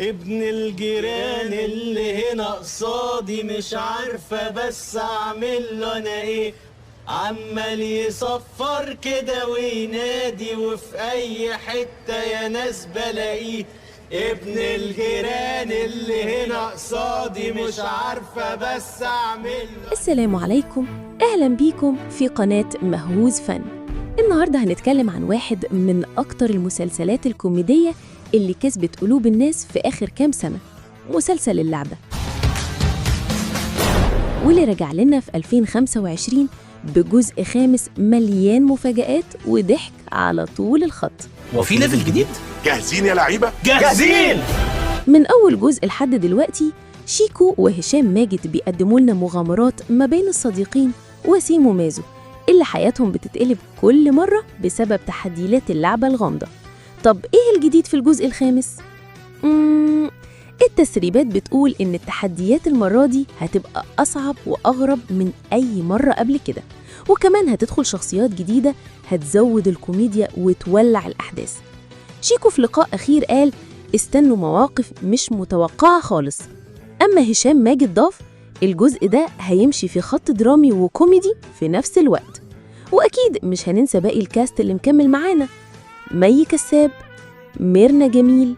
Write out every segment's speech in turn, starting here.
ابن الجيران اللي هنا قصادي مش عارفة بس اعمل له انا ايه، عمال يصفر كده وينادي وفي اي حتة يا ناس بلاقيه. ابن الجيران اللي هنا قصادي مش عارفة بس اعمل له. السلام عليكم، أهلا بيكم في قناة مهووس فن. النهاردة هنتكلم عن واحد من أكتر المسلسلات الكوميدية اللي كسبت قلوب الناس في آخر كام سنة، مسلسل اللعبة، واللي رجع لنا في 2025 بجزء خامس مليان مفاجآت وضحك على طول الخط. وفي ليفل جديد؟ جاهزين يا لعيبة؟ جاهزين! من أول جزء لحد دلوقتي شيكو وهشام ماجد بيقدموا لنا مغامرات ما بين الصديقين وسيم ومازو اللي حياتهم بتتقلب كل مرة بسبب تحديات اللعبة الغامضة. طب إيه الجديد في الجزء الخامس؟ التسريبات بتقول إن التحديات المرة دي هتبقى أصعب وأغرب من أي مرة قبل كده، وكمان هتدخل شخصيات جديدة هتزود الكوميديا وتولع الأحداث. شيكو في لقاء أخير قال استنوا مواقف مش متوقعة خالص. أما هشام ماجد ضاف الجزء ده هيمشي في خط درامي وكوميدي في نفس الوقت. وأكيد مش هننسى باقي الكاست اللي مكمل معانا: مي كساب، ميرنا جميل،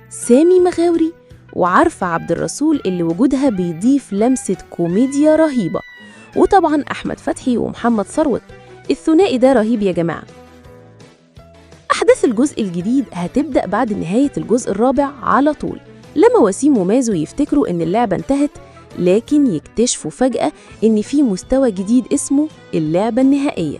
سامي مغاوري، وعارفة عبد الرسول اللي وجودها بيضيف لمسة كوميديا رهيبة، وطبعا أحمد فتحي ومحمد ثروت. الثنائي ده رهيب يا جماعة. أحداث الجزء الجديد هتبدأ بعد نهاية الجزء الرابع على طول، لما وسيم ومازو يفتكروا إن اللعبة انتهت، لكن يكتشفوا فجأة إن في مستوى جديد اسمه اللعبة النهائية.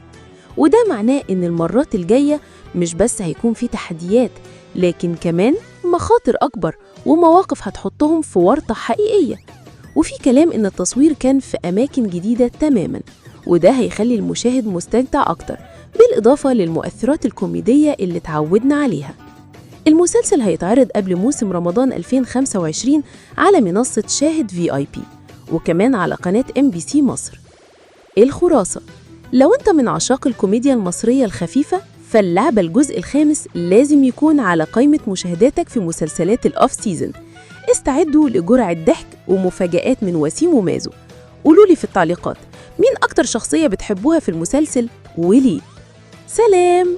وده معناه إن المرات الجاية مش بس هيكون في تحديات، لكن كمان مخاطر أكبر ومواقف هتحطهم في ورطة حقيقية. وفي كلام إن التصوير كان في أماكن جديدة تماماً، وده هيخلي المشاهد مستمتع أكتر، بالإضافة للمؤثرات الكوميدية اللي تعودنا عليها. المسلسل هيتعرض قبل موسم رمضان 2025 على منصة شاهد VIP، وكمان على قناة MBC مصر. الخلاصة: لو أنت من عشاق الكوميديا المصرية الخفيفة، فاللعبة الجزء الخامس لازم يكون على قائمة مشاهداتك في مسلسلات الأوف سيزن. استعدوا لجرعة ضحك ومفاجآت من وسيم ومازو. قولولي في التعليقات مين أكتر شخصية بتحبوها في المسلسل وليه. سلام!